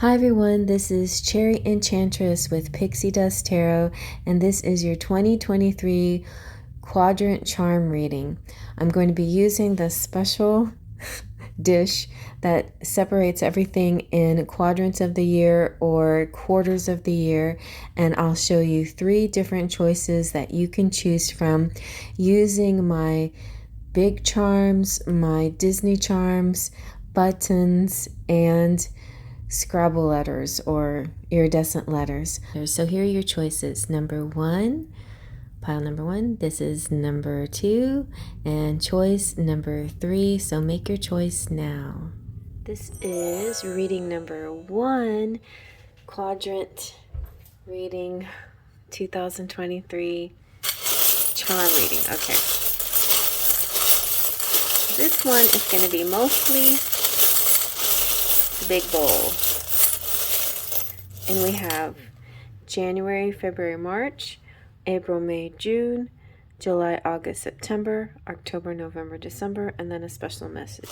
Hi everyone, this is Cherry Enchantress with Pixie Dust Tarot, and this is your 2023 Quadrant Charm reading. I'm going to be using the special dish that separates everything in quadrants of the year or quarters of the year, and I'll show you 3 different choices that you can choose from using my big charms, my Disney charms, buttons, and Scrabble letters or iridescent letters. So here are your choices. Number 1, pile number 1. This is number 2 and choice number 3. So make your choice now. This is reading number 1, quadrant reading 2023 charm reading. Okay. This one is going to be mostly the big bowl. And we have January, February, March, April, May, June, July, August, September, October, November, December, and then a special message.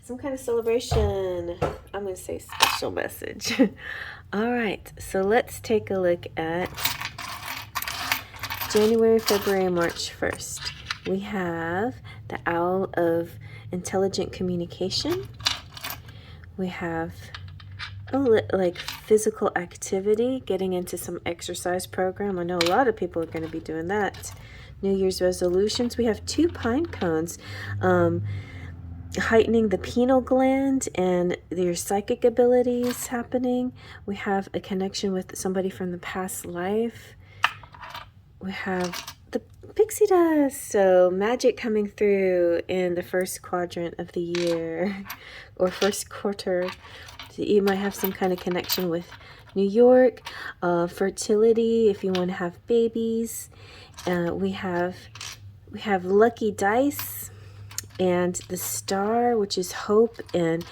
Some kind of celebration. I'm going to say special message. All right, so let's take a look at January, February, March 1st. We have the Owl of Intelligent Communication. We have like physical activity, getting into some exercise program. I know a lot of people are going to be doing that. New Year's resolutions. We have 2 pine cones. Heightening the pineal gland and your psychic abilities happening. We have a connection with somebody from the past life. We have the pixie dust, so magic coming through in the first quadrant of the year or first quarter. So you might have some kind of connection with New York, fertility if you want to have babies. We have lucky dice and the star, which is hope and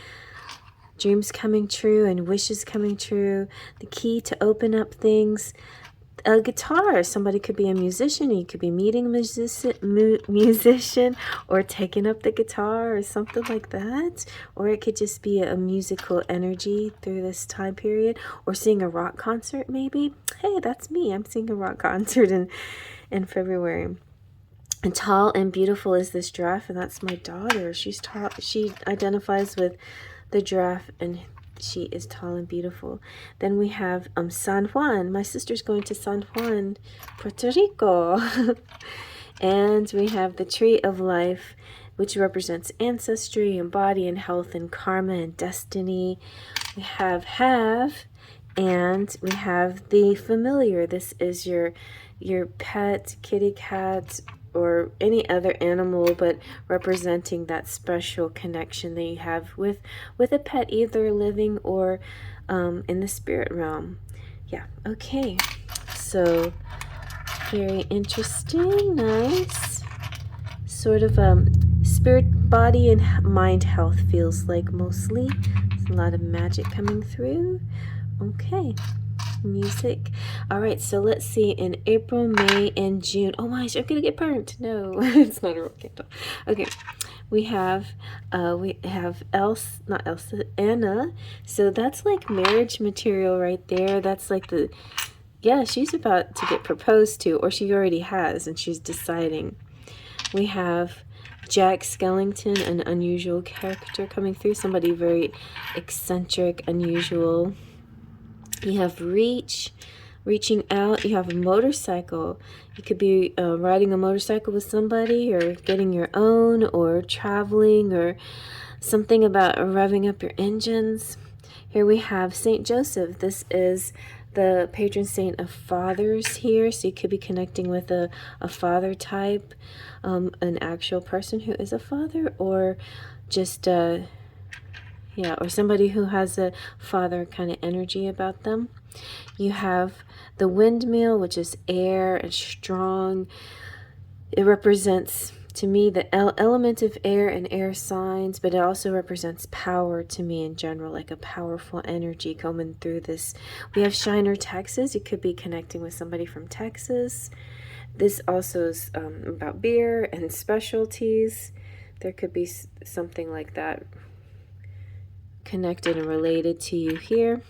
dreams coming true and wishes coming true. The key to open up things. A guitar. Somebody could be a musician. You could be meeting a musician or taking up the guitar or something like that. Or it could just be a musical energy through this time period. Or seeing a rock concert maybe. Hey, that's me. I'm seeing a rock concert in February. And tall and beautiful is this giraffe, and that's my daughter. She's tall. She identifies with the giraffe, and she is tall and beautiful. Then we have San Juan. My sister's going to San Juan, Puerto Rico. And we have the Tree of Life, which represents ancestry and body and health and karma and destiny. We have and we have the familiar. This is your pet, kitty, cat, or any other animal, but representing that special connection that you have with a pet, either living or in the spirit realm. Yeah, okay. So very interesting, nice. Sort of spirit, body, and mind health feels like mostly. There's a lot of magic coming through. Okay. Music. All right, so let's see in April, May, and June. Oh my, I'm gonna get burnt. No, it's not a real candle. Okay, we have not Elsa, Anna. So that's like marriage material right there. That's like she's about to get proposed to, or she already has, and she's deciding. We have Jack Skellington, an unusual character coming through. Somebody very eccentric, unusual. You have reaching out. You have a motorcycle. You could be riding a motorcycle with somebody, or getting your own, or traveling, or something about revving up your engines. Here we have Saint Joseph. This is the patron saint of fathers here, so you could be connecting with a father type, an actual person who is a father, or just or somebody who has a father kind of energy about them. You have the windmill, which is air and strong. It represents to me, the element of air and air signs, but it also represents power to me in general, like a powerful energy coming through this. We have Shiner, Texas. You could be connecting with somebody from Texas. This also is about beer and specialties. There could be something like that connected and related to you here.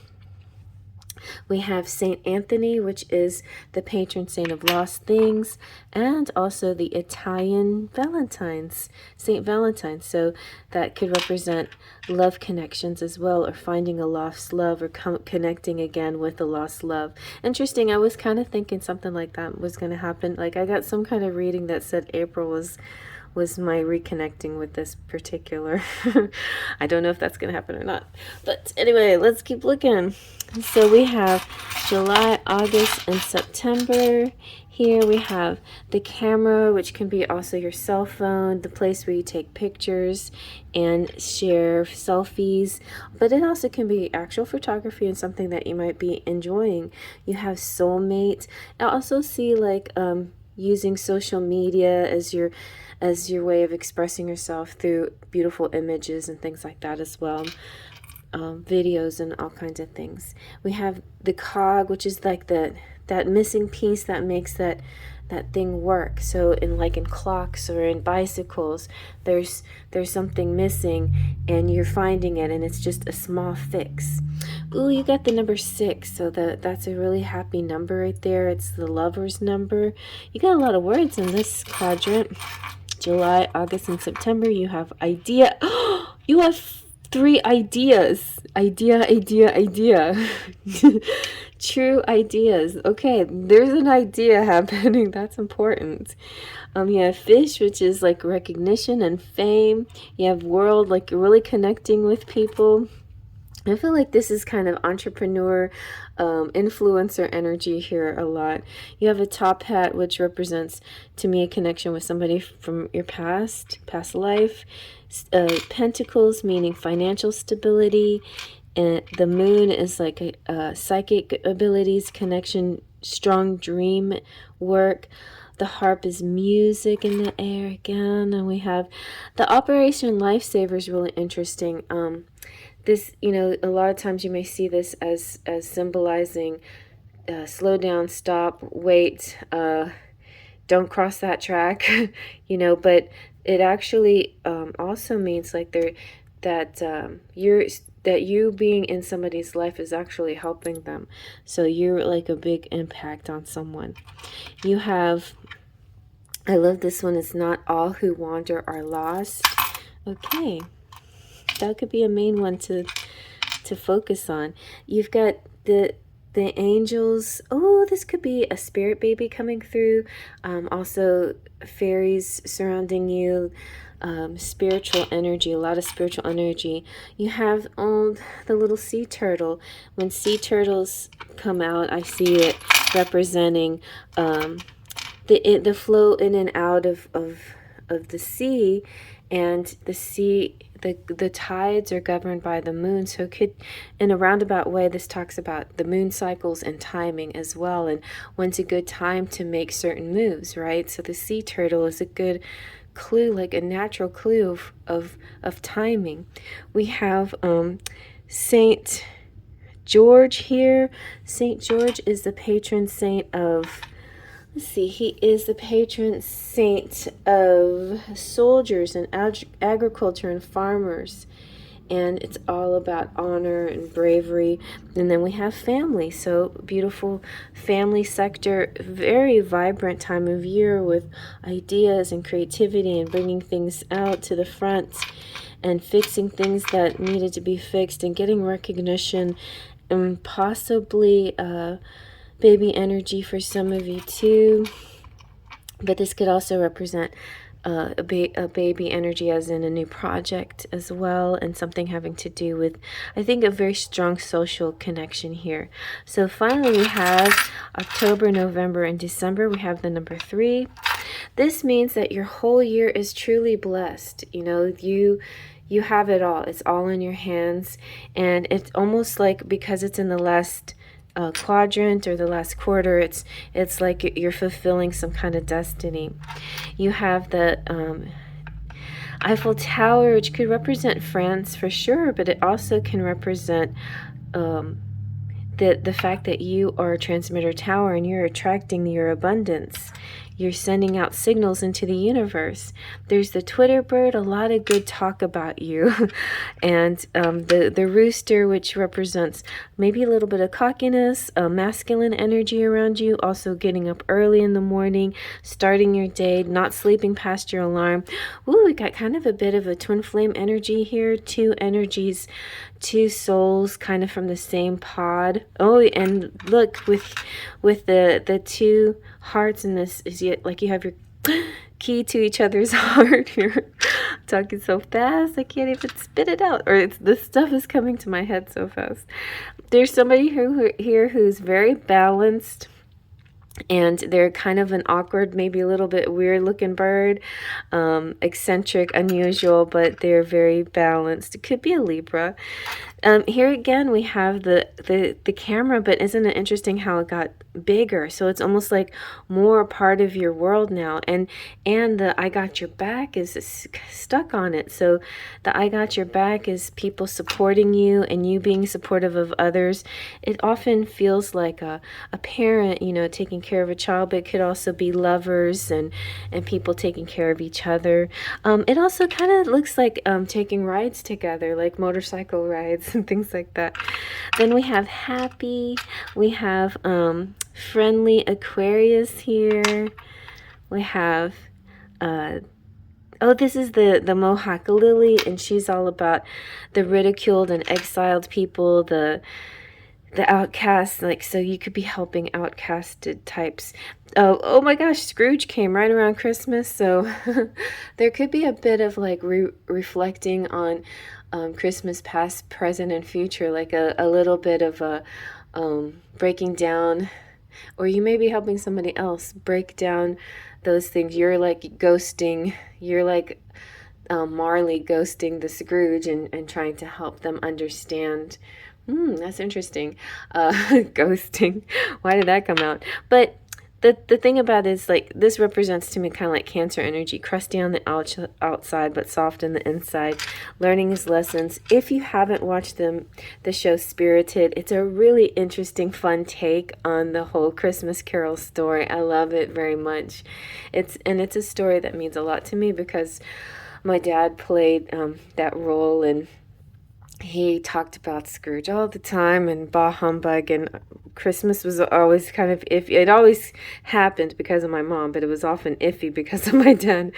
We have Saint Anthony, which is the patron saint of lost things, and also the Italian Valentine's, Saint Valentine. So that could represent love connections as well, or finding a lost love, or connecting again with a lost love. Interesting. I was kind of thinking something like that was going to happen. Like I got some kind of reading that said April was my reconnecting with this particular. I don't know if that's going to happen or not. But anyway, let's keep looking. So we have July, August, and September. Here we have the camera, which can be also your cell phone, the place where you take pictures and share selfies. But it also can be actual photography and something that you might be enjoying. You have soulmate. I also see like using social media as your way of expressing yourself through beautiful images and things like that as well. Videos and all kinds of things. We have the cog, which is like that missing piece that makes that thing work. So in clocks or in bicycles, there's something missing and you're finding it, and it's just a small fix. Ooh, you got the number 6, so that's a really happy number right there. It's the lover's number. You got a lot of words in this quadrant. July, August, and September. You have idea. You have 3 ideas. Idea. True ideas. Okay, there's an idea happening. That's important. You have fish, which is like recognition and fame. You have world, like you're really connecting with people. I feel like this is kind of entrepreneur, influencer energy here a lot. You have a top hat, which represents, to me, a connection with somebody from your past life. Pentacles, meaning financial stability. And the moon is like a psychic abilities, connection, strong dream work. The harp is music in the air again. And we have the Operation Lifesaver is really interesting. This, a lot of times you may see this as symbolizing slow down, stop, wait, don't cross that track, but it actually also means like you being in somebody's life is actually helping them. So you're like a big impact on someone. You have, I love this one, it's not all who wander are lost. Okay. That could be a main one to focus on. You've got the angels. Oh, this could be a spirit baby coming through. Also, fairies surrounding you. Spiritual energy, a lot of spiritual energy. You have the little sea turtle. When sea turtles come out, I see it representing the flow in and out of the sea, and the sea. The tides are governed by the moon, so it could, in a roundabout way, this talks about the moon cycles and timing as well, and when's a good time to make certain moves, right? So the sea turtle is a good clue, like a natural clue of timing. We have Saint George here. Saint George is the patron saint of, let's see, he is the patron saint of soldiers and agriculture and farmers. And it's all about honor and bravery. And then we have family. So beautiful family sector, very vibrant time of year with ideas and creativity and bringing things out to the front and fixing things that needed to be fixed and getting recognition, and possibly baby energy for some of you too. But this could also represent a baby energy, as in a new project as well, and something having to do with, I think, a very strong social connection here. So finally we have October, November, and December. We have the number 3. This means that your whole year is truly blessed. You have it all. It's all in your hands, and it's almost like, because it's in the last quadrant or the last quarter, it's like you're fulfilling some kind of destiny. You have the Eiffel Tower, which could represent France for sure, but it also can represent the fact that you are a transmitter tower and you're attracting your abundance. You're sending out signals into the universe. There's the Twitter bird, a lot of good talk about you. And the rooster, which represents maybe a little bit of cockiness, masculine energy around you, also getting up early in the morning, starting your day, not sleeping past your alarm. Ooh, we got kind of a bit of a twin flame energy here, two energies, two souls kind of from the same pod. Oh, and look, with the two hearts in this, is yet like you have your key to each other's heart. You're talking so fast I can't even spit it out, or this stuff is coming to my head so fast. There's somebody here who's very balanced, and they're kind of an awkward, maybe a little bit weird looking bird, eccentric, unusual, but they're very balanced. It could be a Libra. Here again we have the camera, but isn't it interesting how it got bigger? So it's almost like more a part of your world now, and the I got your back is stuck on it. So the I got your back is people supporting you and you being supportive of others. It often feels like a parent, you know, taking care of a child, but it could also be lovers and people taking care of each other. It also kind of looks like taking rides together, like motorcycle rides and things like that. Then we have happy, we have friendly Aquarius here. We have oh, this is the Mohawk Lily, and she's all about the ridiculed and exiled people, the outcasts, like, so you could be helping outcasted types. Oh my gosh, Scrooge came right around Christmas, so there could be a bit of like reflecting on Christmas past, present, and future, like a little bit of a breaking down, or you may be helping somebody else break down those things. You're like ghosting, you're like Marley ghosting the Scrooge and trying to help them understand. That's interesting. Ghosting. Why did that come out? But the thing about it is, like, this represents to me kind of like Cancer energy, crusty on the outside but soft on the inside, learning his lessons. If you haven't watched the show Spirited, it's a really interesting, fun take on the whole Christmas Carol story. I love it very much. It's a story that means a lot to me because my dad played that role, and he talked about Scrooge all the time and bah humbug, and Christmas was always kind of iffy. It always happened because of my mom, but it was often iffy because of my dad.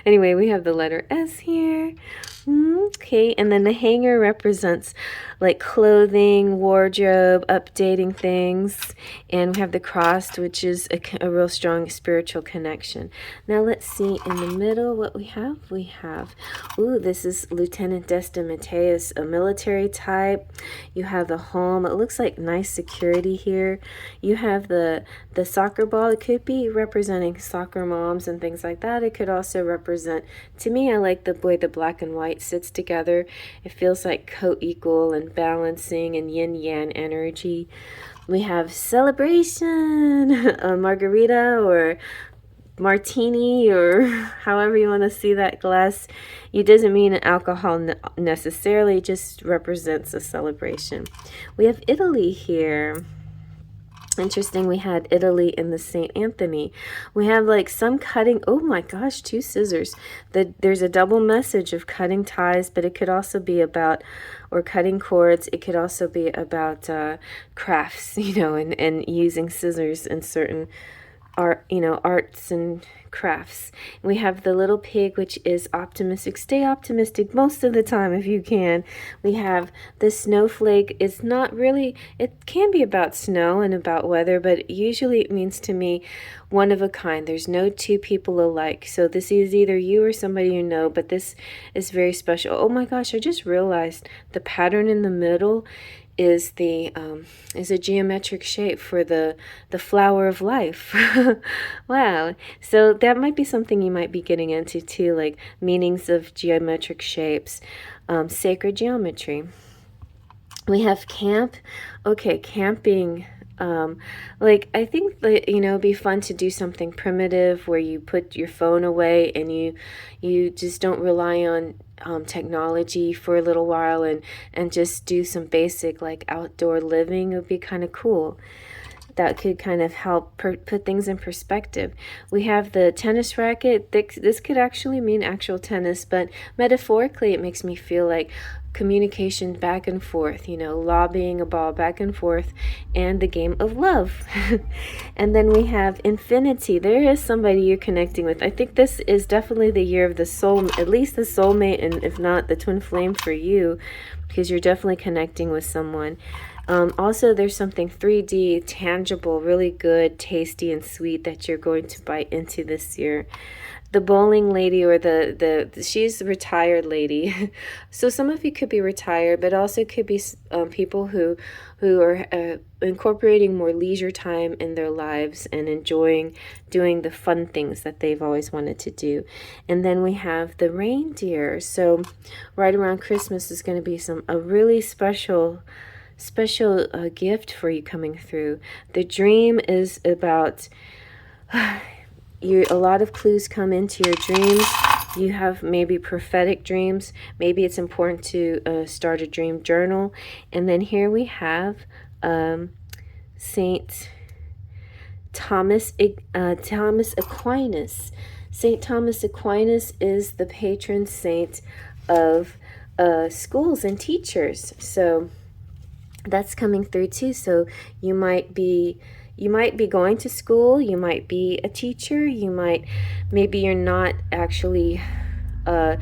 Anyway, we have the letter S here. Okay, and then the hanger represents like clothing, wardrobe, updating things, and we have the cross, which is a real strong spiritual connection. Now let's see in the middle what we have. We have, ooh, this is Lieutenant Desta Mateus, a military type. You have the home. It looks like nice security here. You have the soccer ball. It could be representing soccer moms and things like that. It could also represent, to me, I like the way the black and white sits together. It feels like co-equal and balancing and yin-yang energy. We have celebration, a margarita or martini, or however you want to see that glass. It doesn't mean alcohol necessarily, it just represents a celebration. We have Italy here. Interesting, we had Italy in the St. Anthony. We have like some cutting. Oh my gosh, two scissors. There's a double message of cutting ties, but it could also be about, or cutting cords. It could also be about crafts, you know, and using scissors in certain art, you know, arts and crafts. We have the little pig, which is optimistic. Stay optimistic most of the time if you can. We have the snowflake. It's not really, it can be about snow and about weather, but usually it means to me one of a kind. There's no two people alike. So this is either you or somebody you know, but this is very special. Oh my gosh, I just realized the pattern in the middle is a geometric shape for the flower of life. Wow. So that might be something you might be getting into too, like meanings of geometric shapes, sacred geometry. We have camp. Okay, camping. Like, I think that, you know, it'd be fun to do something primitive where you put your phone away and you just don't rely on technology for a little while, and just do some basic like outdoor living. It would be kind of cool. That could kind of help put things in perspective. We have the tennis racket. This could actually mean actual tennis, but metaphorically it makes me feel like communication back and forth, you know, lobbying a ball back and forth, and the game of love. And then we have infinity. There is somebody you're connecting with. I think this is definitely the year of the soul, at least the soulmate, and if not the twin flame for you, because you're definitely connecting with someone. Also, there's something 3D, tangible, really good, tasty, and sweet that you're going to bite into this year. The bowling lady, or she's the retired lady. So some of you could be retired, but also could be people who are incorporating more leisure time in their lives and enjoying doing the fun things that they've always wanted to do. And then we have the reindeer. So right around Christmas is going to be a really special gift for you coming through. The dream is about a lot of clues come into your dreams. You have maybe prophetic dreams. Maybe it's important to start a dream journal. And then here we have Saint Thomas Aquinas. Saint Thomas Aquinas is the patron saint of schools and teachers. So that's coming through too. So you might be going to school, you might be a teacher, maybe you're not actually in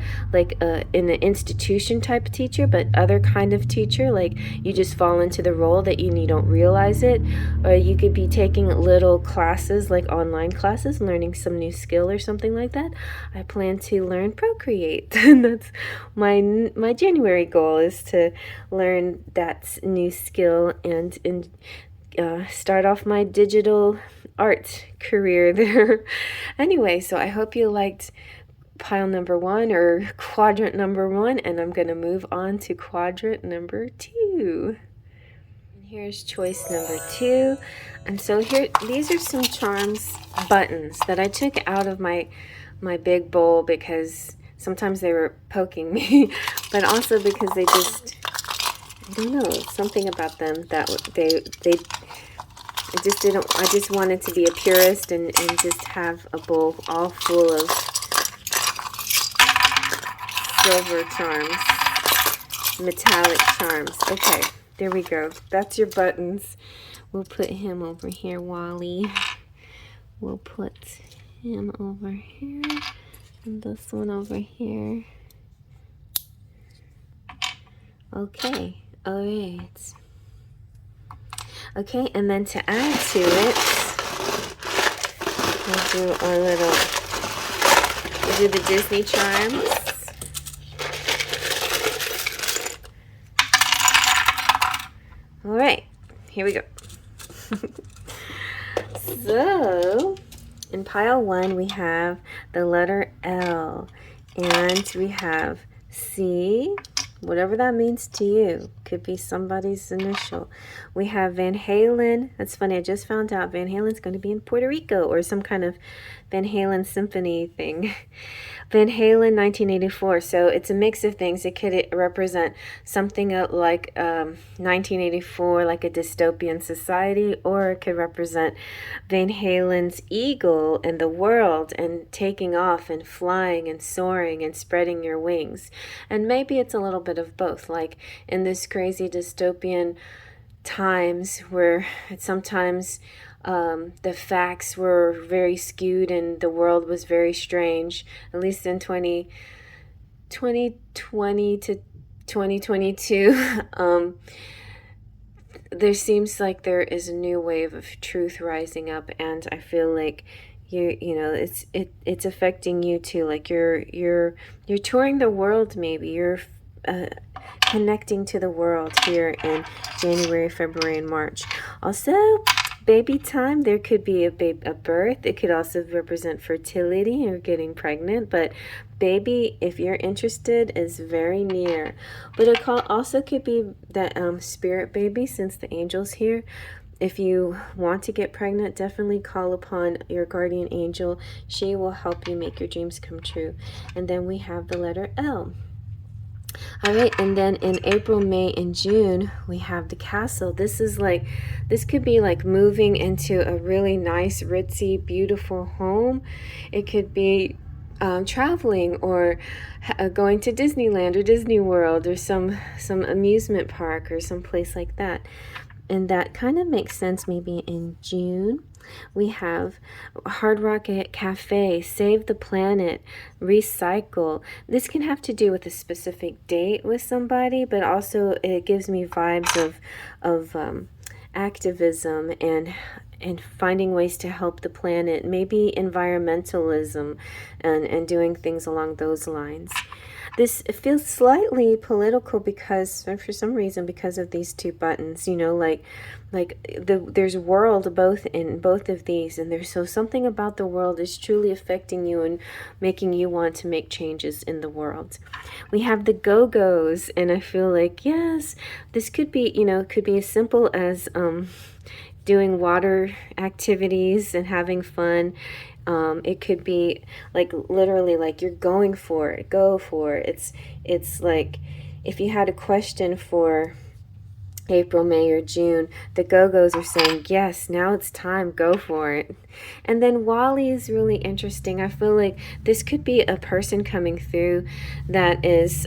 an institution type of teacher, but other kind of teacher, like you just fall into the role that you don't realize it. Or you could be taking little classes, like online classes, learning some new skill or something like that. I plan to learn Procreate. And that's my January goal, is to learn that new skill and start off my digital art career there. Anyway, so I hope you liked pile number 1, or quadrant number 1, and I'm going to move on to quadrant number 2. And here's choice number 2. And so here, these are some charms buttons that I took out of my big bowl because sometimes they were poking me, but also because they just, I don't know, something about them that I just wanted to be a purist and just have a bowl all full of silver charms, metallic charms. Okay, there we go. That's your buttons. We'll put him over here, Wally. We'll put him over here, and this one over here. Okay, all right. Okay, and then to add to it, we'll do the Disney charms. All right, here we go. So, in pile 1, we have the letter L, and we have C, whatever that means to you. Could be somebody's initial. We have Van Halen. That's funny, I just found out Van Halen's going to be in Puerto Rico, or some kind of Van Halen symphony thing. Van Halen 1984. So it's a mix of things. It could represent something like 1984, like a dystopian society, or it could represent Van Halen's eagle and the world, and taking off and flying and soaring and spreading your wings. And maybe it's a little bit of both, like in this crazy dystopian times where sometimes the facts were very skewed and the world was very strange, at least in 2020 to 2022. There seems like there is a new wave of truth rising up, and I feel like you know it's affecting you too. Like you're touring the world. Maybe you're connecting to the world here in January, February, and March. Also, baby time. There could be a birth. It could also represent fertility or getting pregnant. But baby, if you're interested, is very near. But it also could be that spirit baby, since the angel's here. If you want to get pregnant, definitely call upon your guardian angel. She will help you make your dreams come true. And then we have the letter L. All right, and then in April, May, and June, we have the castle. This could be like moving into a really nice, ritzy, beautiful home. It could be traveling or going to Disneyland or Disney World or some amusement park or some place like that. And that kind of makes sense maybe in June. We have Hard Rock Cafe, Save the Planet, Recycle. This can have to do with a specific date with somebody, but also it gives me vibes of activism and finding ways to help the planet, maybe environmentalism and doing things along those lines. This feels slightly political because, for some reason, because of these two buttons, you know, there's world both in both of these, and there's something about the world is truly affecting you and making you want to make changes in the world. We have the Go-Go's, and I feel like, yes, this could be, you know, could be as simple as doing water activities and having fun. It could be like literally like you're going for it, go for it. It's like if you had a question for April, May, or June, the Go-Go's are saying, yes, now it's time, go for it. And then Wally is really interesting. I feel like this could be a person coming through that is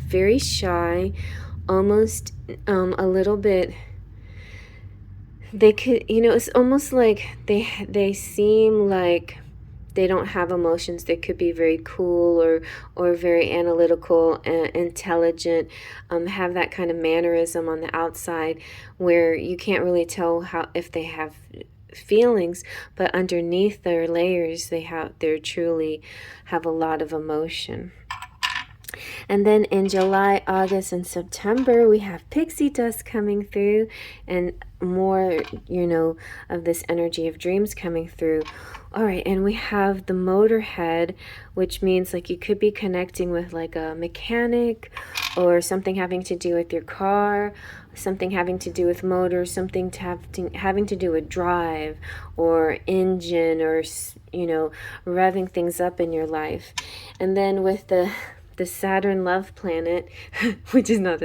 very shy, almost a little bit. They could, you know, it's almost like they seem like they don't have emotions. They could be very cool or very analytical and intelligent, have that kind of mannerism on the outside where you can't really tell how if they have feelings, but underneath their layers they truly have a lot of emotion. And then in July, August, and September, we have pixie dust coming through and more, you know, of this energy of dreams coming through. All right, and we have the motorhead, which means like you could be connecting with like a mechanic or something having to do with your car, something having to do with motors, something having to do with drive or engine or, you know, revving things up in your life. And then with the Saturn love planet, which is not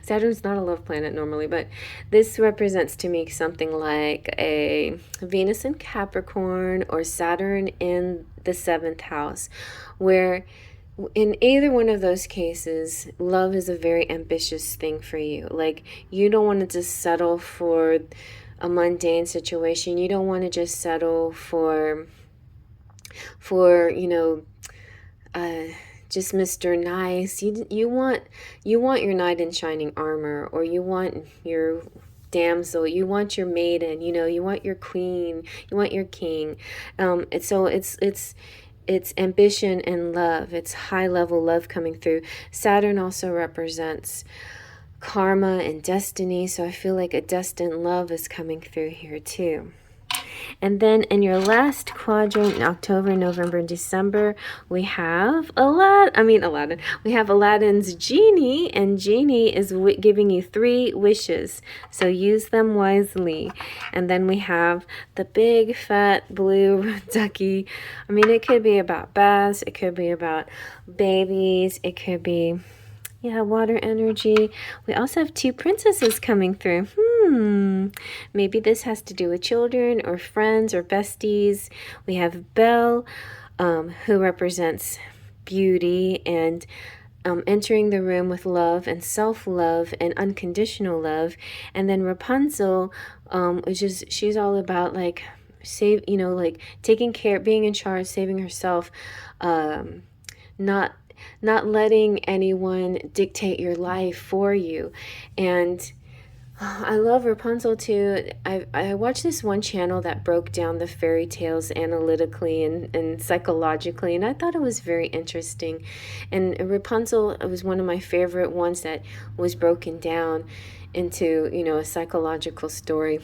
Saturn's not a love planet normally, but this represents to me something like a Venus in Capricorn or Saturn in the 7th house, where in either one of those cases, love is a very ambitious thing for you. Like, you don't want to just settle for a mundane situation. You don't want to just settle for you know, just Mr. Nice. You want your knight in shining armor, or you want your damsel, you want your maiden, you know, you want your queen, you want your king. It's ambition and love. It's high level love coming through. Saturn also represents karma and destiny, so I feel like a destined love is coming through here too. And then in your last quadrant in October, November, and December, we have Aladdin. We have Aladdin's genie, and genie is giving you 3 wishes. So use them wisely. And then we have the big fat blue ducky. I mean, it could be about baths. It could be about babies. It could be, yeah, water energy. We also have 2 princesses coming through. Maybe this has to do with children or friends or besties. We have Belle, who represents beauty and entering the room with love and self-love and unconditional love. And then Rapunzel, she's all about like like taking care, being in charge, saving herself, not letting anyone dictate your life for you. And I love Rapunzel too. I watched this one channel that broke down the fairy tales analytically and psychologically, and I thought it was very interesting. And Rapunzel was one of my favorite ones that was broken down into, you know, a psychological story.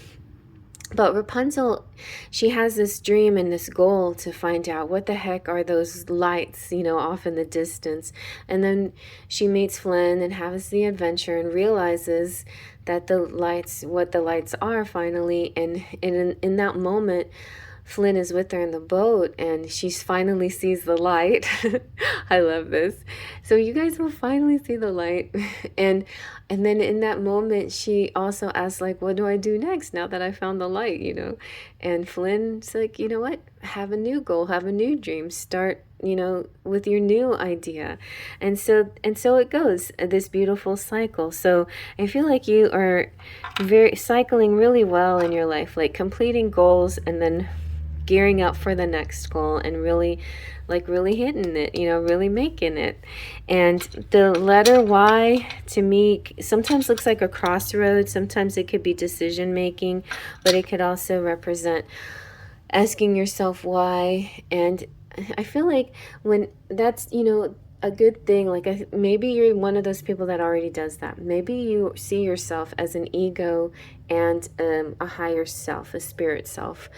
But Rapunzel, she has this dream and this goal to find out what the heck are those lights, you know, off in the distance. And then she meets Flynn and has the adventure and realizes that the lights, what the lights are finally. And in that moment, Flynn is with her in the boat and she finally sees the light. I love this. So you guys will finally see the light. And then in that moment, she also asks, like, what do I do next now that I found the light, you know? And Flynn's like, you know what? Have a new goal, have a new dream, start, you know, with your new idea. And so it goes, this beautiful cycle. So I feel like you are cycling really well in your life, like completing goals and then gearing up for the next goal and really hitting it, you know, really making it. And the letter Y to me sometimes looks like a crossroads. Sometimes it could be decision making, but it could also represent asking yourself why. And I feel like when that's, you know, a good thing, like maybe you're one of those people that already does that. Maybe you see yourself as an ego and a higher self, a spirit self.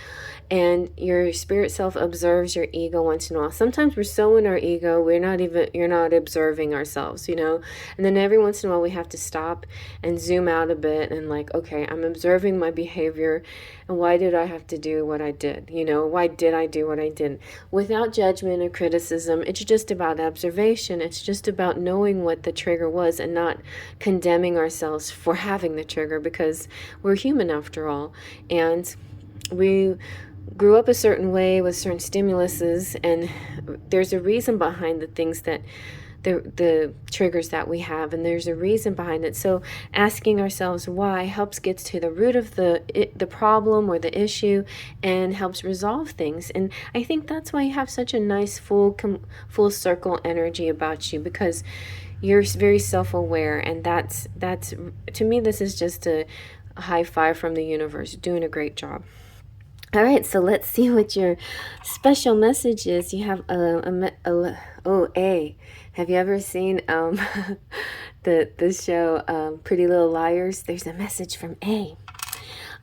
And your spirit self observes your ego once in a while. Sometimes we're so in our ego, you're not observing ourselves, you know? And then every once in a while we have to stop and zoom out a bit and like, okay, I'm observing my behavior and why did I have to do what I did? You know, why did I do what I did? Without judgment or criticism, it's just about observation. It's just about knowing what the trigger was and not condemning ourselves for having the trigger, because we're human after all. And we grew up a certain way with certain stimuluses, and there's a reason behind the things that the triggers that we have, and there's a reason behind it. So asking ourselves why helps get to the root of the problem or the issue and helps resolve things. And I think that's why you have such a nice full circle energy about you, because you're very self-aware. And that's to me, this is just a high five from the universe. You're doing a great job. All right, so let's see what your special message is. You have A. Have you ever seen the show Pretty Little Liars? There's a message from A.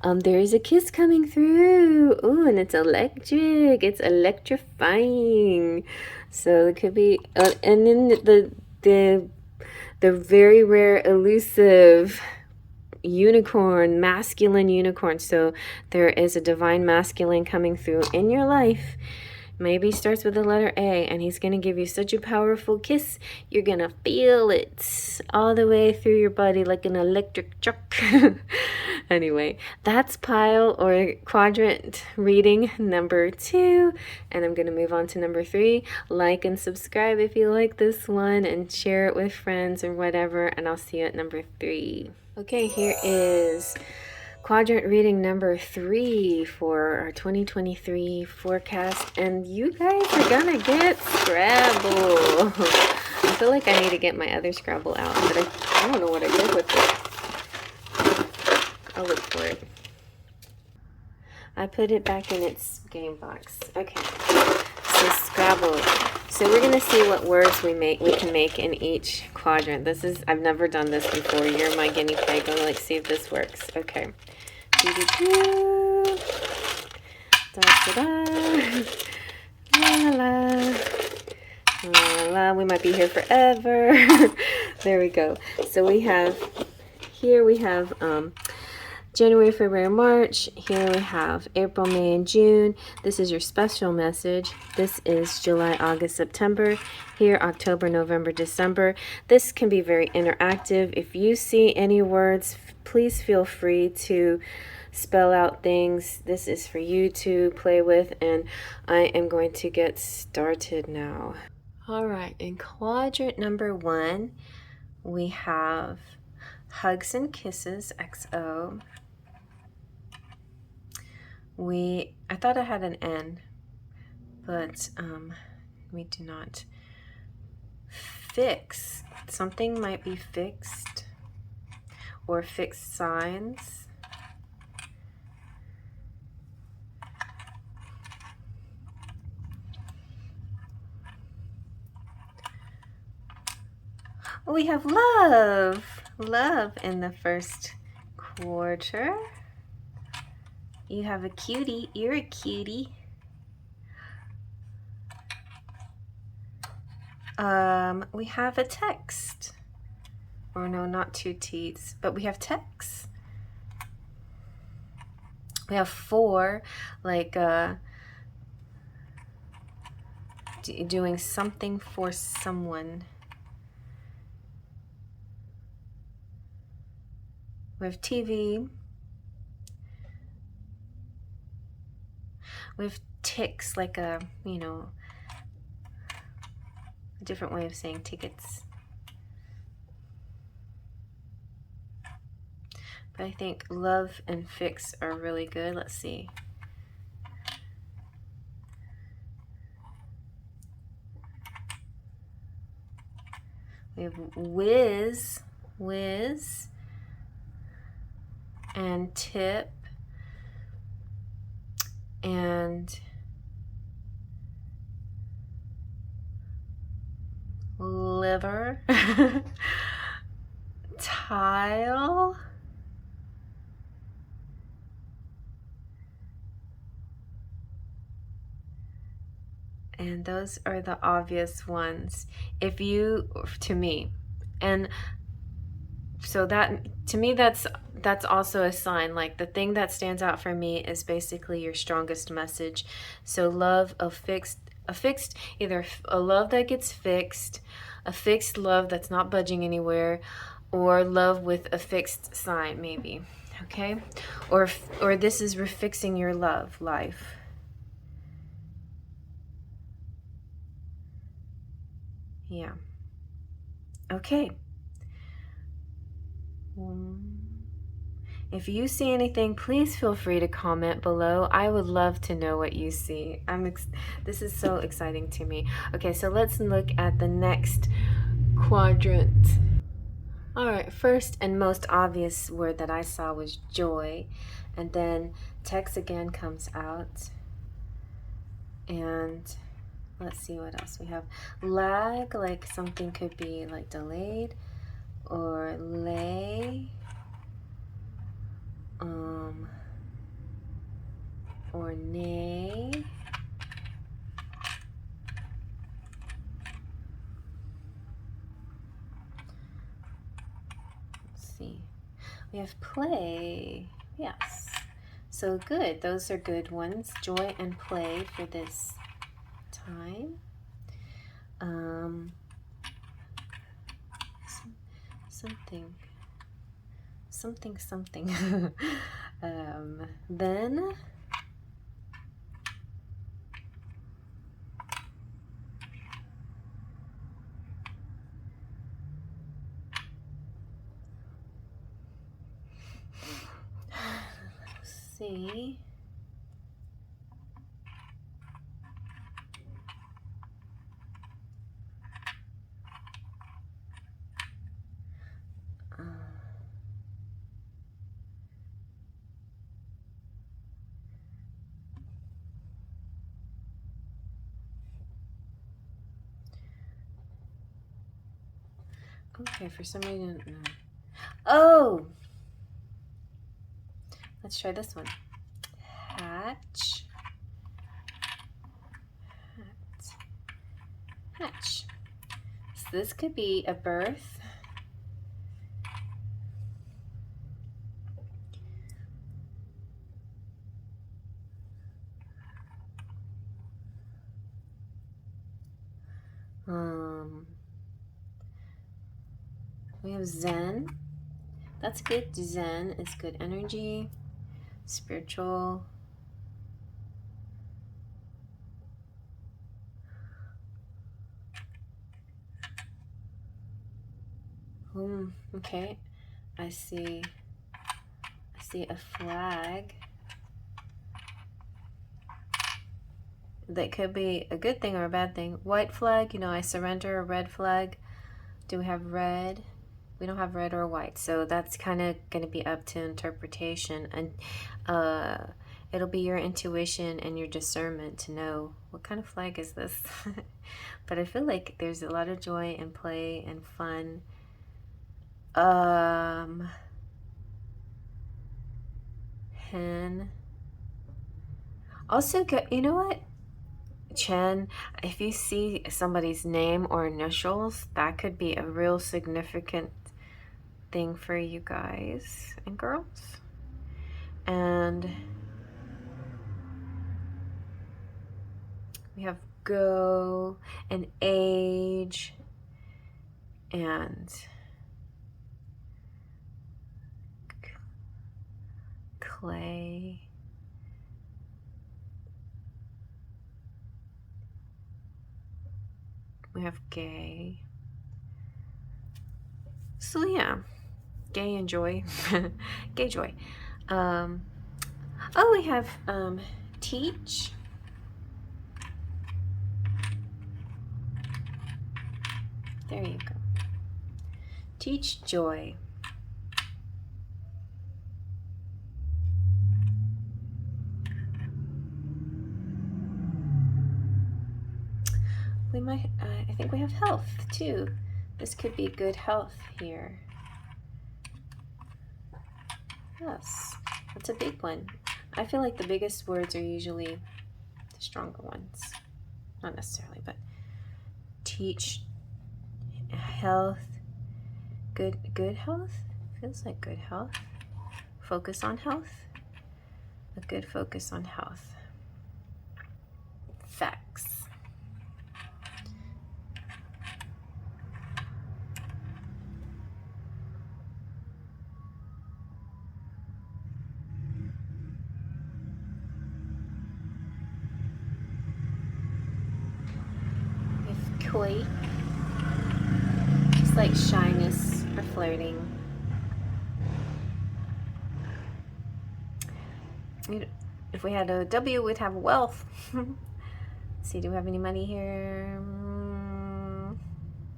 There is a kiss coming through. Ooh, and it's electric. It's electrifying. So it could be, and then the very rare, elusive unicorn, masculine unicorn. So there is a divine masculine coming through in your life. Maybe starts with the letter A, and he's going to give you such a powerful kiss. You're going to feel it all the way through your body like an electric shock. Anyway, that's pile or quadrant reading number 2. And I'm going to move on to number 3. Like and subscribe if you like this one, and share it with friends or whatever. And I'll see you at number 3. Okay, here is quadrant reading number 3 for our 2023 forecast, and you guys are gonna get Scrabble. I feel like I need to get my other Scrabble out, but I don't know what I did with it. I'll look for it. I put it back in its game box. Okay, so Scrabble. So we're gonna see what words we can make in each quadrant. I've never done this before. You're my guinea pig. I'm like, see if this works. Okay. Da-da-da. La la la la. We might be here forever. There we go. So we have January, February, March. Here we have April, May, and June. This is your special message. This is July, August, September. Here, October, November, December. This can be very interactive. If you see any words, please feel free to spell out things. This is for you to play with, and I am going to get started now. All right, in quadrant number 1, we have Hugs and Kisses, XO. I thought I had an N, but we do not. Fix. Something might be fixed, or fixed signs. We have love. Love in the first quarter. You have a cutie. You're a cutie. We have a text or no, not two teats, but we have texts. We have four, like doing something for someone. We have TV. We have ticks, like a, you know, a different way of saying tickets. But I think love and fix are really good. Let's see. We have whiz, and tip, and liver, tile, and those are the obvious ones if you, to me. And so that, to me, that's also a sign. Like, the thing that stands out for me is basically your strongest message. So love, a fixed, either a love that gets fixed, a fixed love that's not budging anywhere, or love with a fixed sign, maybe. Okay, or this is refixing your love life. Yeah. Okay. If you see anything, please feel free to comment below. I would love to know what you see. This is so exciting to me. Okay, so let's look at the next quadrant. All right, first and most obvious word that I saw was joy, and then text again comes out, and let's see what else we have. Lag, like something could be like delayed, or lay, or nay. Let's see. We have play. Yes. So good. Those are good ones. Joy and play for this time. Something. Then let's see. Okay, for some reason, no. Oh! Let's try this one. Hatch. Hatch. So this could be a birth. We have Zen. That's good. Zen is good energy. Spiritual. Okay. I see a flag. That could be a good thing or a bad thing. White flag, you know, I surrender. A red flag. Do we have red? We don't have red or white, so that's kind of going to be up to interpretation, and it'll be your intuition and your discernment to know what kind of flag is this. But I feel like there's a lot of joy and play and fun. Hen. Also, you know what? Chen, if you see somebody's name or initials, that could be a real significant thing for you guys and girls. And we have go and age and clay. We have gay. So yeah, gay and joy. Gay joy. Oh, we have teach. There you go. Teach joy. We might, I think we have health too. This could be good health here. Yes, that's a big one. I feel like the biggest words are usually the stronger ones. Not necessarily, but teach, health, good health. Feels like good health. Focus on health. A good focus on health. Facts. With coy, it's like shyness or flirting. If we had a W, we'd have wealth. Let's see, do we have any money here?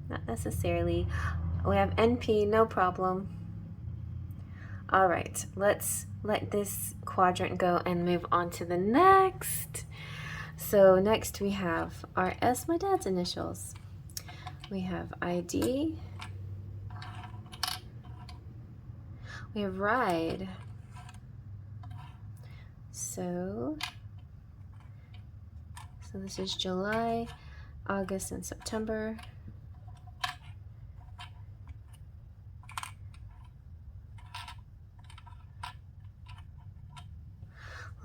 Not necessarily. We have NP, no problem. All right, let's let this quadrant go and move on to the next. So next we have RS, my dad's initials. We have ID. We have ride. So this is July, August, and September.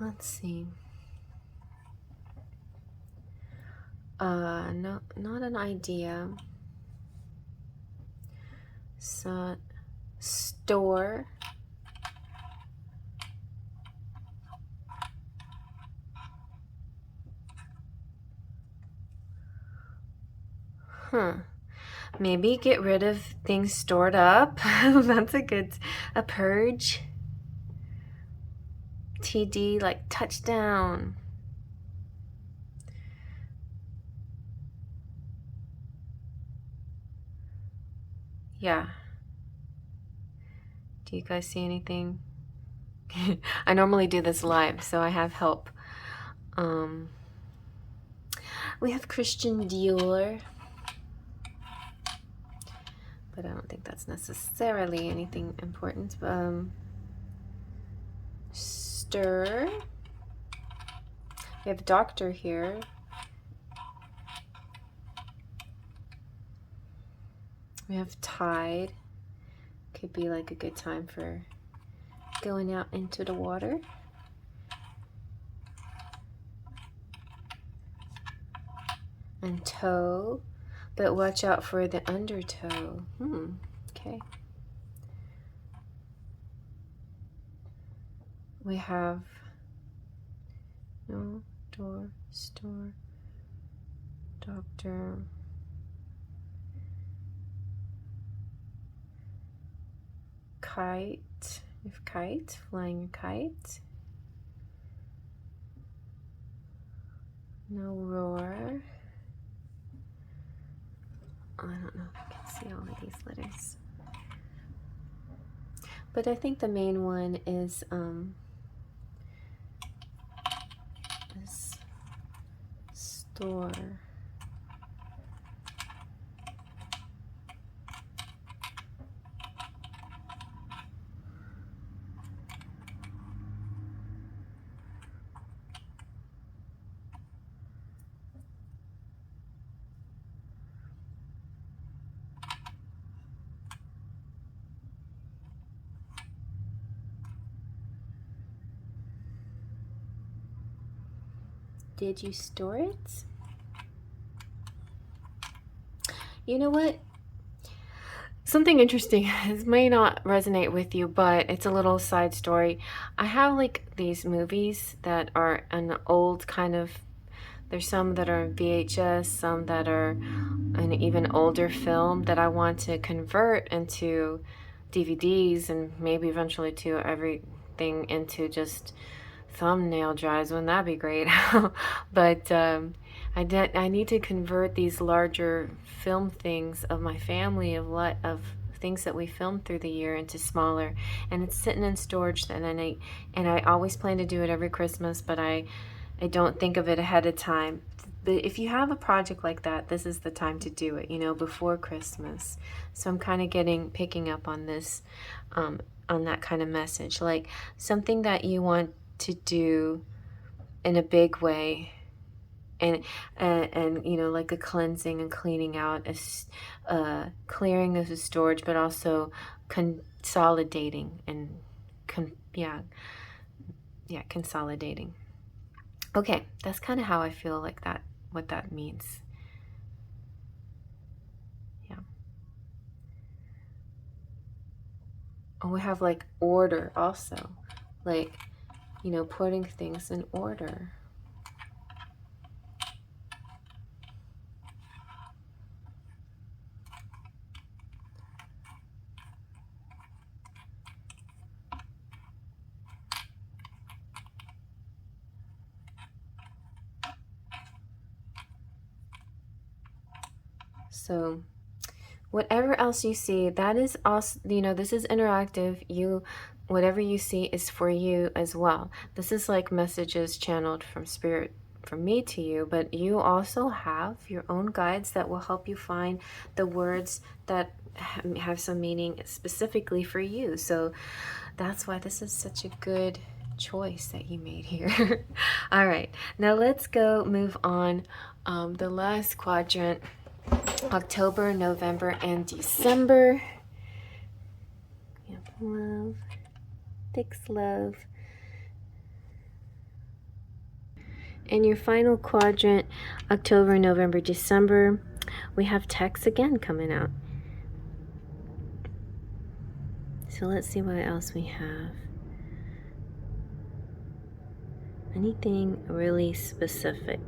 Let's see. No, not an idea. So, store. Maybe get rid of things stored up. That's a purge. TD, like touchdown. Yeah. Do you guys see anything? I normally do this live, so I have help. We have Christian Dior. But I don't think that's necessarily anything important. Stir. We have doctor here. We have tide. Could be like a good time for going out into the water. And toe. But watch out for the undertow. Okay. We have no door, store, doctor. Kite. We have kite, flying a kite. No roar. I don't know if I can see all of these letters. But I think the main one is this store. Did you store it? You know what? Something interesting. This may not resonate with you, but it's a little side story. I have like these movies that are an old kind of, there's some that are VHS, some that are an even older film that I want to convert into DVDs and maybe eventually to everything into just thumbnail drives. Wouldn't that be great? But I need to convert these larger film things of my family of things that we filmed through the year into smaller, and it's sitting in storage. And I always plan to do it every Christmas, but I don't think of it ahead of time. But if you have a project like that, this is the time to do it, you know, before Christmas. So I'm kind of picking up on this, on that kind of message, like something that you want to do in a big way, and you know, like a cleansing and cleaning out, clearing of the storage, but also consolidating and consolidating. Okay, that's kind of how I feel like that, what that means. Yeah. And we have like order also, like, you know, putting things in order. So whatever else you see, that is also, you know, this is interactive. Whatever you see is for you as well. This is like messages channeled from spirit, from me to you, but you also have your own guides that will help you find the words that have some meaning specifically for you. So that's why this is such a good choice that you made here. All right, now let's go move on. The last quadrant, October, November, and December. We have love, fix love. And your final quadrant, October, November, December, we have text again coming out. So let's see what else we have. Anything really specific?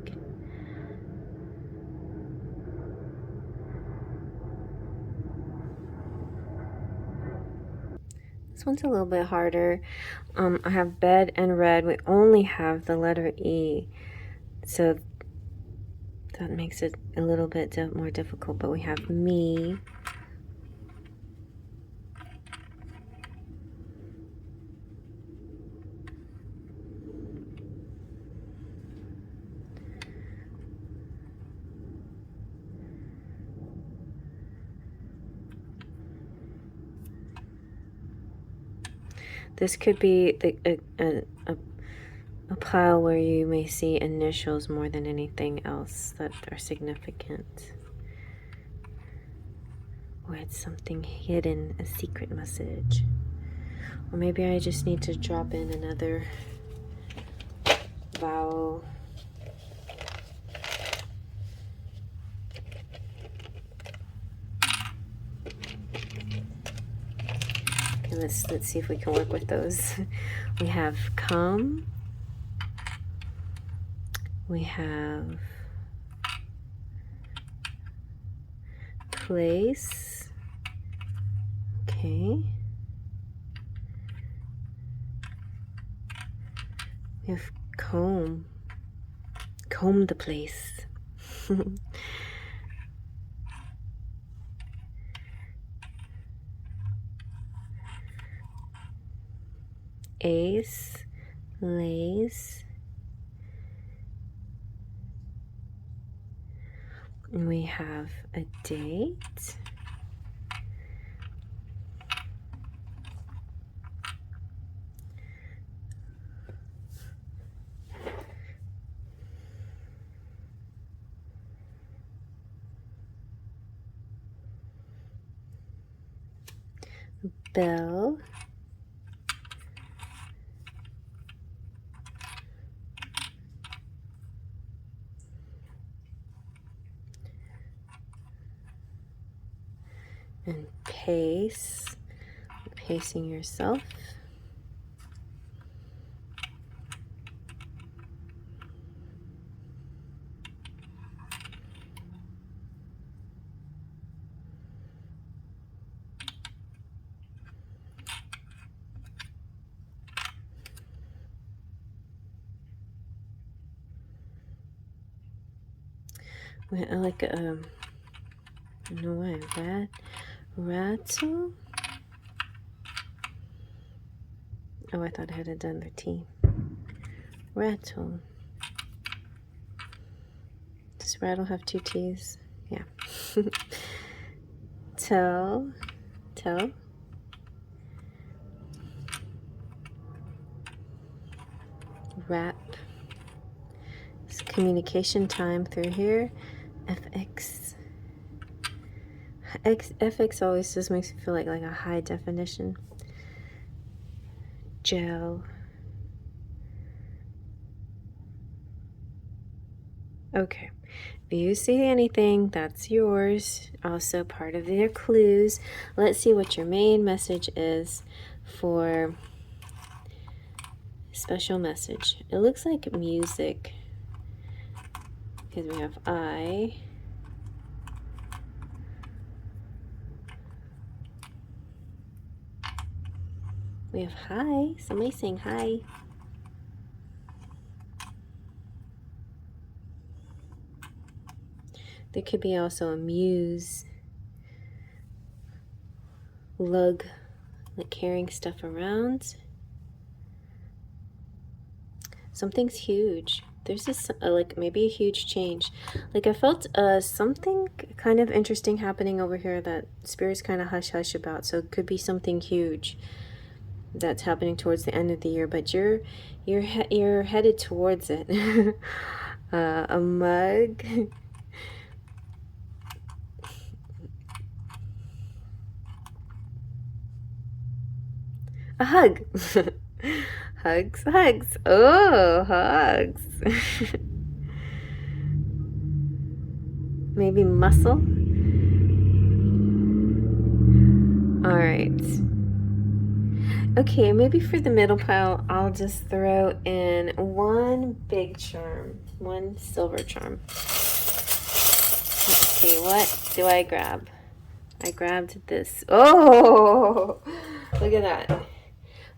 This one's a little bit harder. I have bed and red. We only have the letter E. So that makes it a little bit more difficult, but we have me. This could be a pile where you may see initials more than anything else that are significant. Or it's something hidden, a secret message. Or maybe I just need to drop in another vowel. Okay, let's see if we can work with those. We have come. We have place. Okay. We have comb. Comb the place. Ace, lace. And we have a date. Bell. And pace. Pacing yourself. I like I don't know why, rattle? Oh, I thought I had done the T. Rattle. Does rattle have 2 T's? Yeah. Tell. Wrap. It's communication time through here. FX. FX always just makes me feel like a high definition. Gel. Okay. If you see anything, that's yours. Also part of their clues. Let's see what your main message is for special message. It looks like music. Because we have I. We have hi. Somebody saying hi. There could be also a muse. Lug. Like carrying stuff around. Something's huge. There's this like maybe a huge change. Like I felt something kind of interesting happening over here that Spirit's kind of hush hush about. So it could be something huge that's happening towards the end of the year, but you're headed towards it. A mug. A hug. Hugs. Oh, hugs. Maybe muscle. All right. Okay, maybe for the middle pile, I'll just throw in one big charm, one silver charm. Let's see, what do I grab? I grabbed this. Oh, look at that.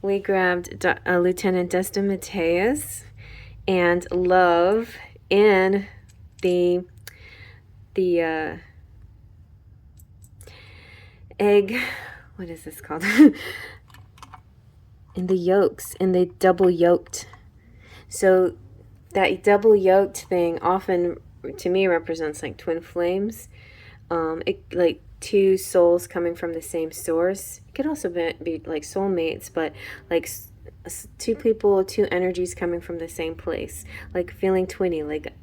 We grabbed Lieutenant Desta Mateus and Love in the egg. What is this called? In the yolks, in the double yolked. So that double yolked thing often to me represents like twin flames. It like 2 souls coming from the same source. It could also be like soulmates, but like 2 people, 2 energies coming from the same place, like feeling twinny. Like,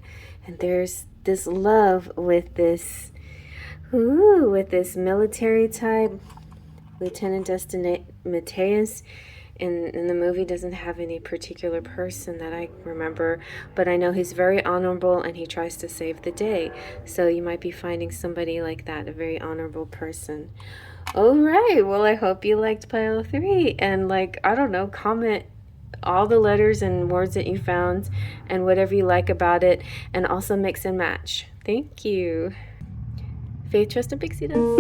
and there's this love with this, with this military type, Lieutenant Desta Mateus. In the movie doesn't have any particular person that I remember, but I know he's very honorable and he tries to save the day. So you might be finding somebody like that, a very honorable person. All right, well, I hope you liked pile 3, and like, I don't know, comment all the letters and words that you found and whatever you like about it, and also mix and match. Thank you. Faith, trust, and Pixie dust.